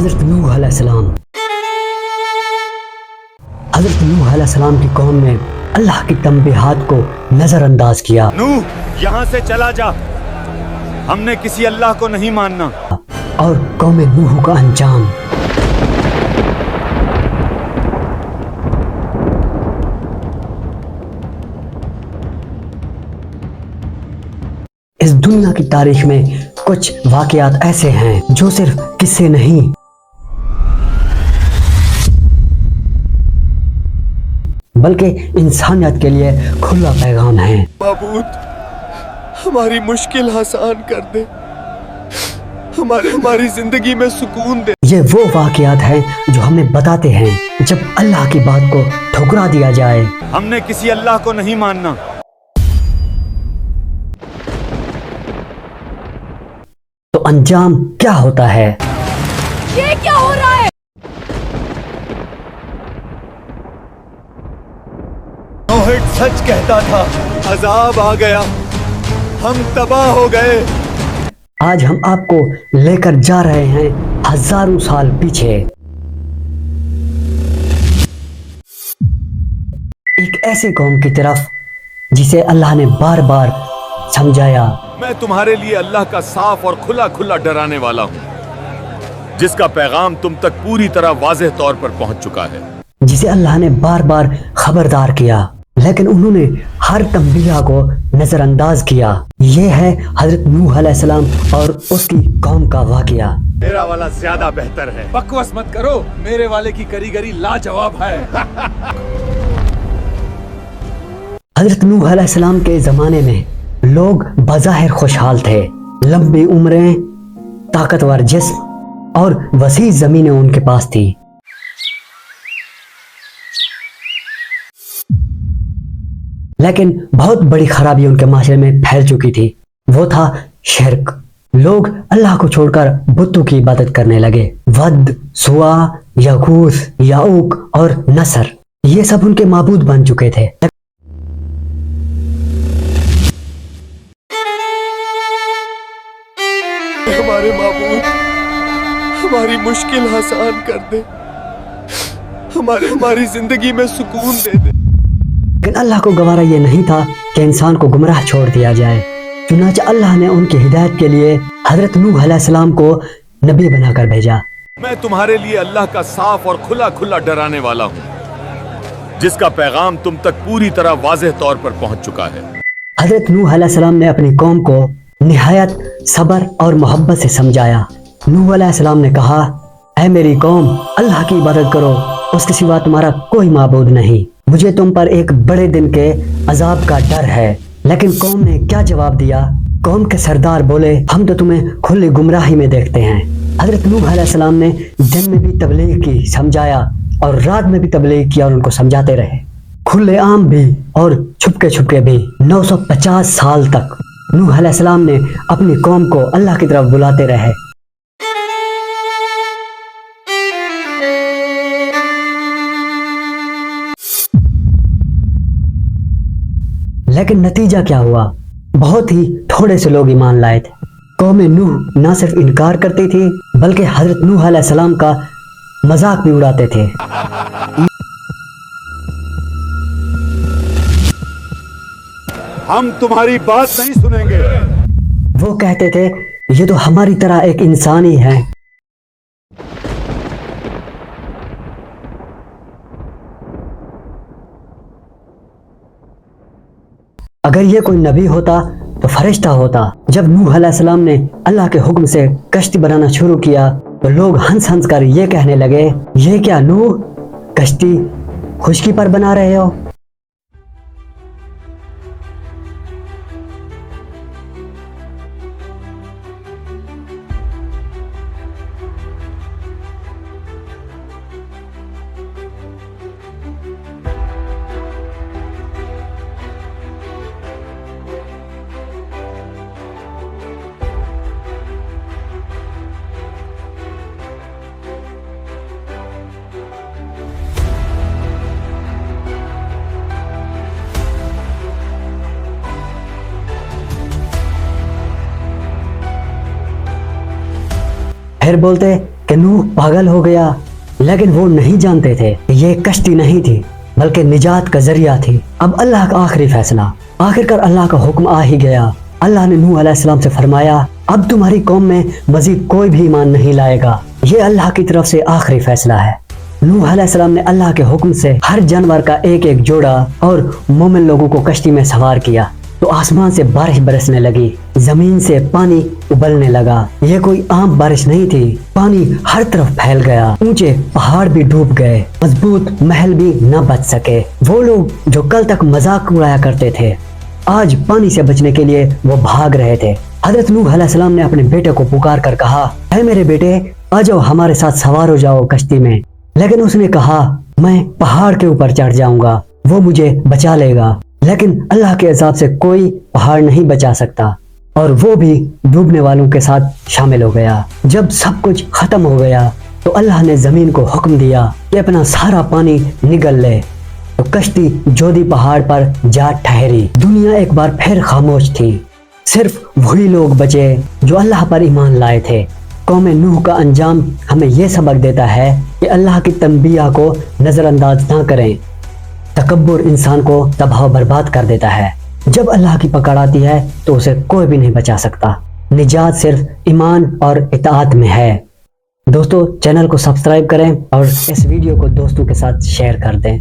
حضرت نوح علیہ السلام حضرت نوح علیہ السلام کی قوم نے اللہ کی تنبیہات کو نظر انداز کیا. نوح یہاں سے چلا جا، ہم نے کسی اللہ کو نہیں ماننا. اور قوم نوح کا انجام اس دنیا کی تاریخ میں کچھ واقعات ایسے ہیں جو صرف قصے نہیں بلکہ انسانیت کے لیے کھلا پیغام ہے. معبود ہماری مشکل آسان کر دے، ہماری زندگی میں سکون دے. یہ وہ واقعات ہیں جو ہمیں بتاتے ہیں جب اللہ کی بات کو ٹھکرا دیا جائے ہم نے کسی اللہ کو نہیں ماننا. تو انجام کیا ہوتا ہے؟ یہ کیا ہو رہا ہے؟ توحید سچ کہتا تھا، عذاب آ گیا، ہم تباہ ہو گئے. آج ہم آپ کو لے کر جا رہے ہیں ہزاروں سال پیچھے، ایک ایسے قوم کی طرف جسے اللہ نے بار بار سمجھایا. میں تمہارے لیے اللہ کا صاف اور کھلا کھلا ڈرانے والا ہوں، جس کا پیغام تم تک پوری طرح واضح طور پر پہنچ چکا ہے. جسے اللہ نے بار بار خبردار کیا لیکن انہوں نے ہر تنبیہ کو نظر انداز کیا. یہ ہے حضرت نوح علیہ السلام اور اس کی قوم کا واقعہ. میرا والا زیادہ بہتر ہے. بکواس مت کرو، میرے والے کی کریگری لاجواب ہے. حضرت نوح علیہ السلام کے زمانے میں لوگ بظاہر خوشحال تھے. لمبی عمریں، طاقتور جسم اور وسیع زمینیں ان کے پاس تھی. لیکن بہت بڑی خرابی ان کے معاشرے میں پھیل چکی تھی، وہ تھا شرک. لوگ اللہ کو چھوڑ کر بتوں کی عبادت کرنے لگے. ود، سوا، یغوث، یعوق اور نصر، یہ سب ان کے معبود بن چکے تھے. ہمارے معبود ہماری مشکل آسان کر دے، ہماری زندگی میں سکون دے دے. لیکن اللہ کو گوارا یہ نہیں تھا کہ انسان کو گمراہ چھوڑ دیا جائے. چنانچہ اللہ نے ان کی ہدایت کے لیے حضرت نوح علیہ السلام کو نبی بنا کر بھیجا. میں تمہارے لیے اللہ کا صاف اور کھلا کھلا ڈرانے والا ہوں، جس کا پیغام تم تک پوری طرح واضح طور پر پہنچ چکا ہے. حضرت نوح علیہ السلام نے اپنی قوم کو نہایت صبر اور محبت سے سمجھایا. نوح علیہ السلام نے کہا، اے میری قوم، اللہ کی عبادت کرو، اس کے سوا تمہارا کوئی معبود نہیں. مجھے تم پر ایک بڑے دن کے عذاب کا ڈر ہے. لیکن قوم نے کیا جواب دیا؟ قوم کے سردار بولے، ہم تو تمہیں کھلی گمراہی میں دیکھتے ہیں. حضرت نوح علیہ السلام نے دن میں بھی تبلیغ کی، سمجھایا، اور رات میں بھی تبلیغ کیا اور ان کو سمجھاتے رہے، کھلے عام بھی اور چھپکے بھی. 950 سال تک نوح علیہ السلام نے اپنی قوم کو اللہ کی طرف بلاتے رہے. لیکن نتیجہ کیا ہوا؟ بہت ہی تھوڑے سے لوگ ایمان لائے تھے. قوم نوح نہ صرف انکار کرتی تھی بلکہ حضرت نوح علیہ السلام کا مذاق بھی اڑاتے تھے. ہم تمہاری بات نہیں سنیں گے. وہ کہتے تھے یہ تو ہماری طرح ایک انسان ہی ہے. اگر یہ کوئی نبی ہوتا تو فرشتہ ہوتا. جب نوح علیہ السلام نے اللہ کے حکم سے کشتی بنانا شروع کیا تو لوگ ہنس ہنس کر یہ کہنے لگے، یہ کیا نوح، کشتی خشکی پر بنا رہے ہو؟ پھر بولتے کہ نوح پاگل ہو گیا، لیکن وہ نہیں جانتے تھے کہ یہ کشتی نہیں تھی بلکہ نجات کا ذریعہ تھی۔ اب اللہ کا آخری فیصلہ، آخر کار اللہ کا حکم آ ہی گیا۔ اللہ نے نوح علیہ السلام سے فرمایا اب تمہاری قوم میں مزید کوئی بھی ایمان نہیں لائے گا، یہ اللہ کی طرف سے آخری فیصلہ ہے۔ نوح علیہ السلام نے اللہ کے حکم سے ہر جانور کا ایک ایک جوڑا اور مومن لوگوں کو کشتی میں سوار کیا تو آسمان سے بارش برسنے لگی، زمین سے پانی ابلنے لگا۔ یہ کوئی عام بارش نہیں تھی، پانی ہر طرف پھیل گیا، اونچے پہاڑ بھی ڈوب گئے، مضبوط محل بھی نہ بچ سکے۔ وہ لوگ جو کل تک مذاق اڑایا کرتے تھے آج پانی سے بچنے کے لیے وہ بھاگ رہے تھے۔ حضرت نوح علیہ السلام نے اپنے بیٹے کو پکار کر کہا اے میرے بیٹے آ جاؤ ہمارے ساتھ سوار ہو جاؤ کشتی میں، لیکن اس نے کہا میں پہاڑ کے اوپر چڑھ جاؤں گا، وہ مجھے بچا لے گا، لیکن اللہ کے عذاب سے کوئی پہاڑ نہیں بچا سکتا، اور وہ بھی ڈوبنے والوں کے ساتھ شامل ہو گیا۔ جب سب کچھ ختم ہو گیا تو اللہ نے زمین کو حکم دیا کہ اپنا سارا پانی نگل لے، تو کشتی جودی پہاڑ پر جا ٹھہری۔ دنیا ایک بار پھر خاموش تھی، صرف وہی لوگ بچے جو اللہ پر ایمان لائے تھے۔ قوم نوح کا انجام ہمیں یہ سبق دیتا ہے کہ اللہ کی تنبیہ کو نظر انداز نہ کریں۔ تکبر انسان کو تباہ و برباد کر دیتا ہے۔ جب اللہ کی پکڑ آتی ہے تو اسے کوئی بھی نہیں بچا سکتا۔ نجات صرف ایمان اور اطاعت میں ہے۔ دوستو چینل کو سبسکرائب کریں اور اس ویڈیو کو دوستوں کے ساتھ شیئر کر دیں۔